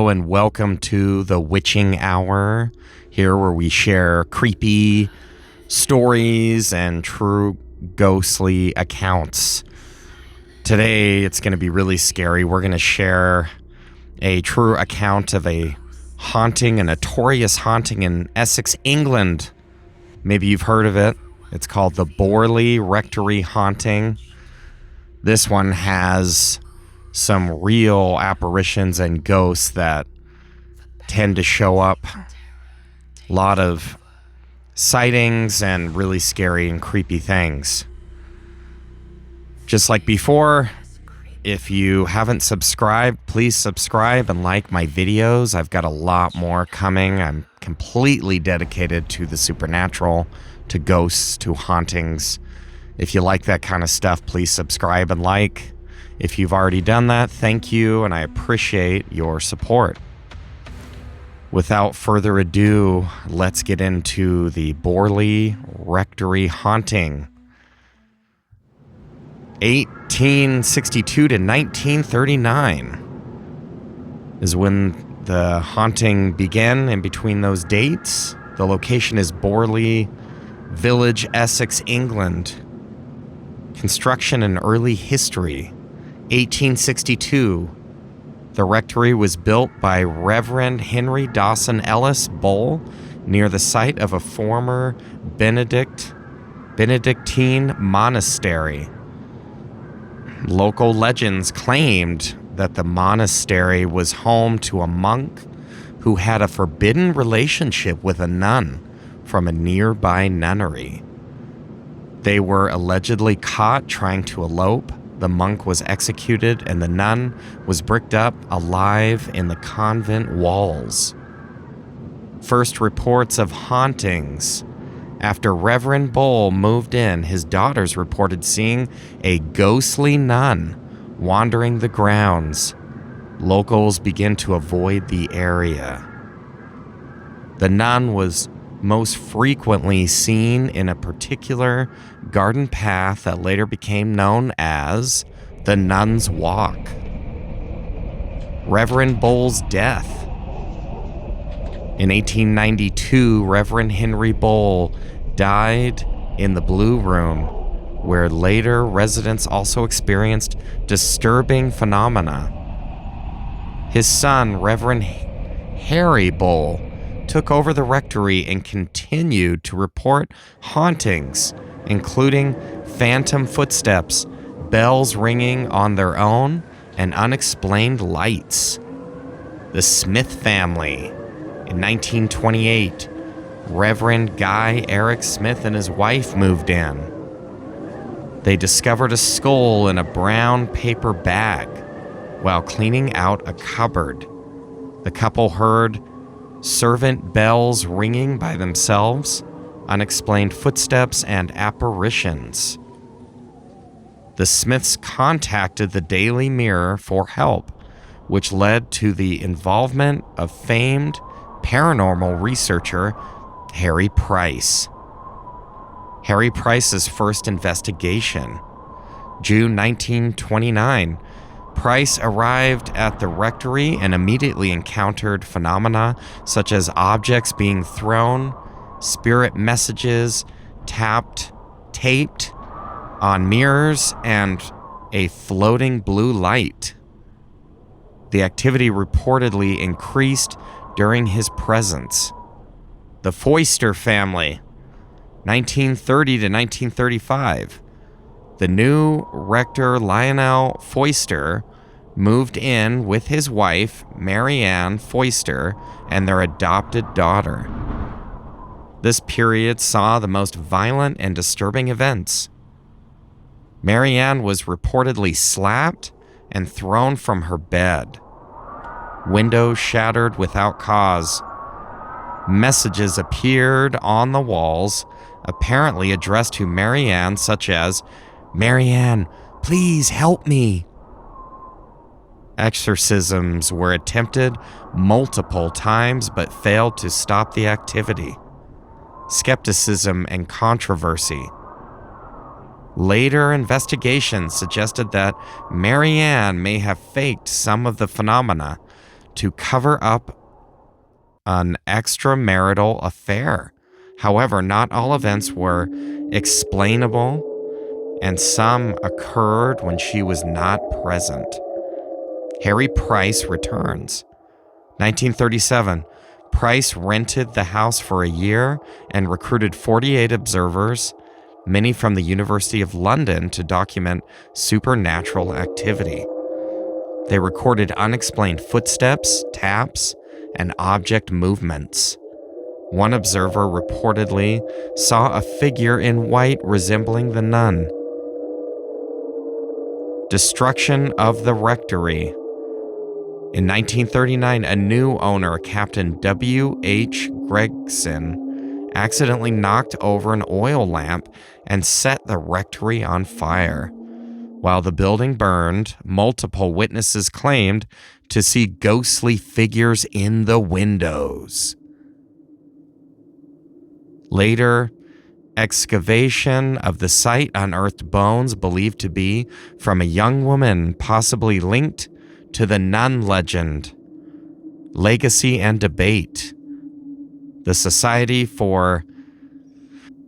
Hello and welcome to the Witching Hour, here where we share creepy stories and true ghostly accounts. Today it's going to be really scary. We're going to share a true account of a haunting, a notorious haunting in Essex, England. Maybe you've heard of it. It's called the Borley Rectory Haunting. This one has some real apparitions and ghosts that tend to show up. A lot of sightings and really scary and creepy things. Just like before, if you haven't subscribed, please subscribe and like my videos. I've got a lot more coming. I'm completely dedicated to the supernatural, to ghosts, to hauntings. If you like that kind of stuff, please subscribe and like. If you've already done that, thank you, and I appreciate your support. Without further ado, let's get into the Borley Rectory Haunting. 1862 to 1939 is when the haunting began. In between those dates, the location is Borley Village, Essex, England. Construction and early history. 1862, the rectory was built by Reverend Henry Dawson Ellis Bull near the site of a former Benedictine monastery. Local legends claimed that the monastery was home to a monk who had a forbidden relationship with a nun from a nearby nunnery. They were allegedly caught trying to elope. The monk was executed and the nun was bricked up alive in the convent walls. First reports of hauntings. After Reverend Bull moved in, his daughters reported seeing a ghostly nun wandering the grounds. Locals began to avoid the area. The nun was most frequently seen in a particular garden path that later became known as the Nun's Walk. Reverend Bull's death. In 1892, Reverend Henry Bull died in the Blue Room, where later residents also experienced disturbing phenomena. His son, Reverend Harry Bull, took over the rectory and continued to report hauntings, including phantom footsteps, bells ringing on their own, and unexplained lights. The Smith family. In 1928, Reverend Guy Eric Smith and his wife moved in. They discovered a skull in a brown paper bag while cleaning out a cupboard. The couple heard servant bells ringing by themselves, unexplained footsteps, and apparitions. The Smiths contacted the Daily Mirror for help, which led to the involvement of famed paranormal researcher Harry Price. Harry Price's first investigation. June 1929. Price arrived at the rectory and immediately encountered phenomena such as objects being thrown, spirit messages taped on mirrors, and a floating blue light. The activity reportedly increased during his presence. The Foyster family, 1930 to 1935. The new rector, Lionel Foyster, moved in with his wife, Mary Ann Foyster, and their adopted daughter. This period saw the most violent and disturbing events. Mary Ann was reportedly slapped and thrown from her bed. Windows shattered without cause. Messages appeared on the walls, apparently addressed to Mary Ann, such as, "Mary Ann, please help me." Exorcisms were attempted multiple times but failed to stop the activity. Skepticism and controversy. Later investigations suggested that Mary Ann may have faked some of the phenomena to cover up an extramarital affair. However, not all events were explainable, and some occurred when she was not present. Harry Price returns. 1937, Price rented the house for a year and recruited 48 observers, many from the University of London, to document supernatural activity. They recorded unexplained footsteps, taps, and object movements. One observer reportedly saw a figure in white resembling the nun. Destruction of the rectory. In 1939, a new owner, Captain W.H. Gregson, accidentally knocked over an oil lamp and set the rectory on fire. While the building burned, multiple witnesses claimed to see ghostly figures in the windows. Later, excavation of the site unearthed bones believed to be from a young woman, possibly linked to the nun legend. Legacy and debate. The Society for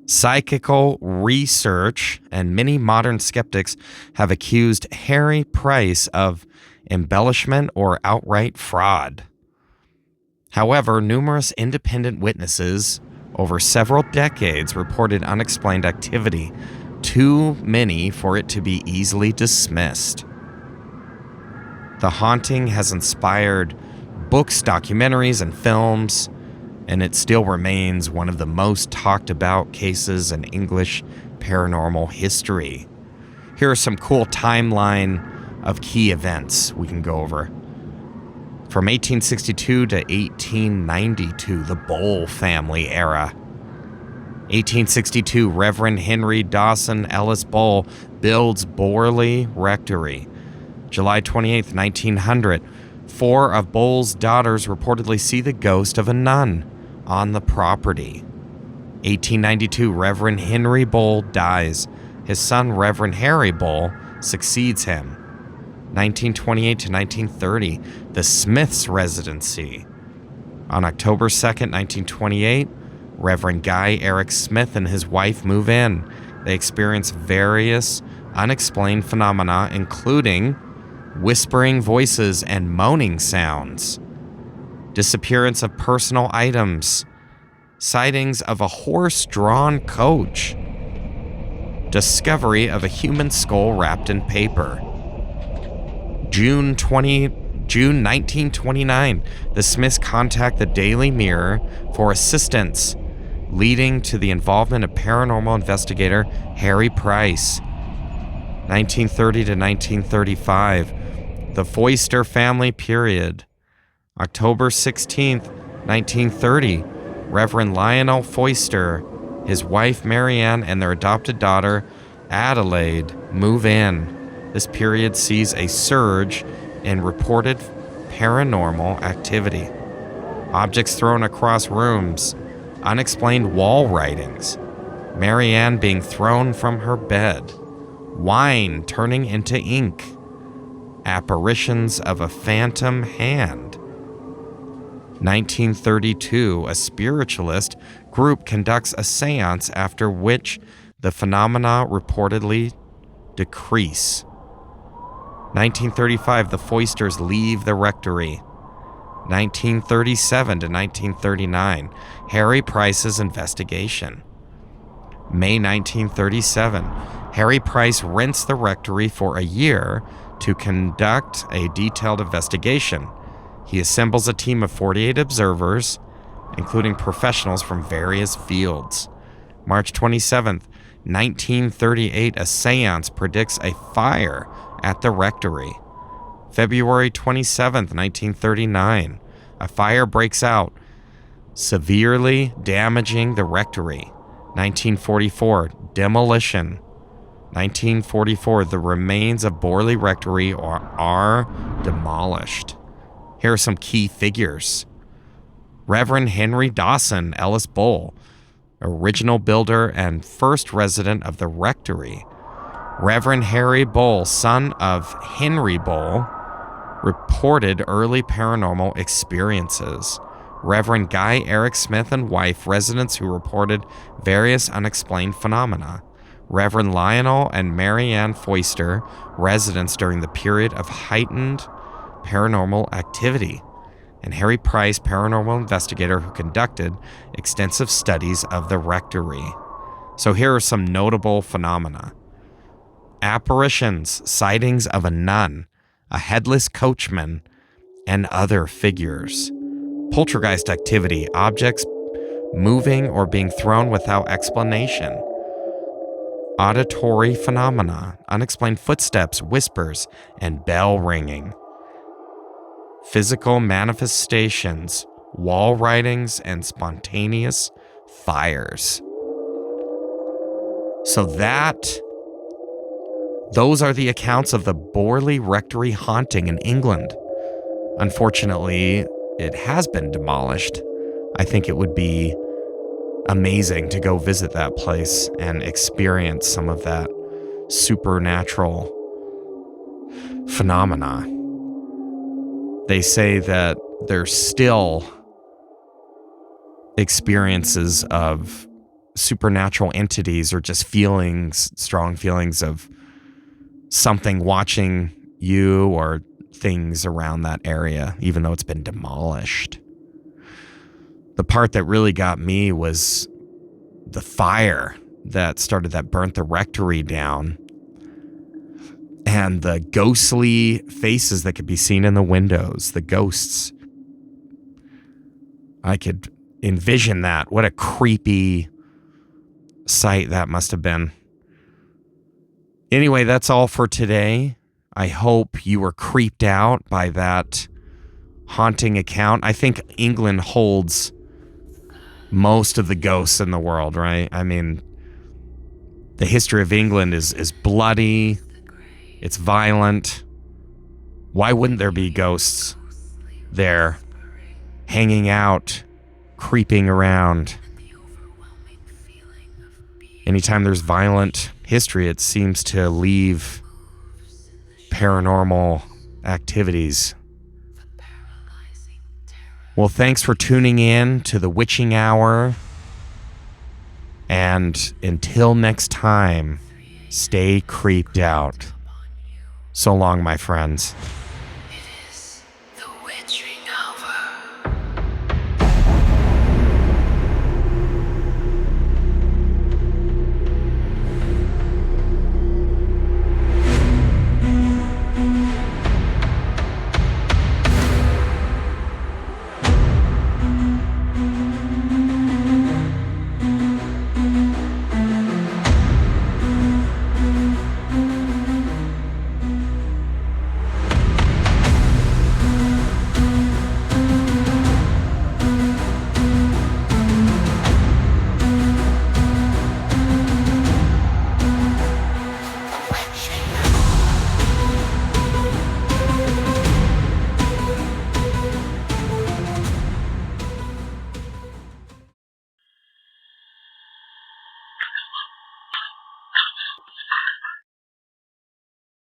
Psychical Research and many modern skeptics have accused Harry Price of embellishment or outright fraud. However, numerous independent witnesses over several decades reported unexplained activity, too many for it to be easily dismissed. The haunting has inspired books, documentaries, and films, and it still remains one of the most talked about cases in English paranormal history. Here are some cool timeline of key events we can go over. From 1862 to 1892, the Bowl family era. 1862, Reverend Henry Dawson Ellis Bowl builds Borley Rectory. July 28, 1900, 4 of Bowl's daughters reportedly see the ghost of a nun on the property. 1892, Reverend Henry Bowl dies. His son, Reverend Harry Bowl, succeeds him. 1928 to 1930, the Smiths' residency. On October 2nd, 1928, Reverend Guy Eric Smith and his wife move in. They experience various unexplained phenomena, including whispering voices and moaning sounds, disappearance of personal items, sightings of a horse-drawn coach, discovery of a human skull wrapped in paper. June 1929, the Smiths contact the Daily Mirror for assistance, leading to the involvement of paranormal investigator Harry Price. 1930 to 1935, the Foister family period. October 16th, 1930, Reverend Lionel Foister, his wife Marianne, and their adopted daughter Adelaide move in. This period sees a surge in reported paranormal activity. Objects thrown across rooms, unexplained wall writings, Marianne being thrown from her bed, wine turning into ink, apparitions of a phantom hand. 1932, a spiritualist group conducts a seance after which the phenomena reportedly decrease. 1935, the Foisters leave the rectory. 1937 to 1939, Harry Price's investigation. May 1937, Harry Price rents the rectory for a year to conduct a detailed investigation. He assembles a team of 48 observers, including professionals from various fields. March 27th, 1938, a seance predicts a fire at the rectory. February 27th, 1939, a fire breaks out, severely damaging the rectory. 1944, demolition. 1944, the remains of Borley Rectory are demolished. Here are some key figures. Reverend Henry Dawson Ellis Bowl, original builder and first resident of the rectory. Reverend Harry Bowl, son of Henry Bowl, reported early paranormal experiences. Reverend Guy Eric Smith and wife, residents who reported various unexplained phenomena. Reverend Lionel and Mary Ann Foister, residents during the period of heightened paranormal activity. And Harry Price, paranormal investigator who conducted extensive studies of the rectory. So here are some notable phenomena. Apparitions, sightings of a nun, a headless coachman, and other figures. Poltergeist activity, objects moving or being thrown without explanation. Auditory phenomena, unexplained footsteps, whispers, and bell ringing. Physical manifestations, wall writings, and spontaneous fires. So those are the accounts of the Borley Rectory Haunting in England. Unfortunately, it has been demolished. I think it would be amazing to go visit that place and experience some of that supernatural phenomena. They say that there's still experiences of supernatural entities or just feelings, strong feelings of something watching you or things around that area, even though it's been demolished. The part that really got me was the fire that burnt the rectory down, and the ghostly faces that could be seen in the windows, the ghosts. I could envision that. What a creepy sight that must have been. Anyway, that's all for today. I hope you were creeped out by that haunting account. I think England holds most of the ghosts in the world, right? I mean, the history of England is bloody. It's violent. Why wouldn't there be ghosts there hanging out, creeping around? Anytime there's violent history, it seems to leave paranormal activities. Well, thanks for tuning in to the Witching Hour. And until next time, stay creeped out. So long, my friends.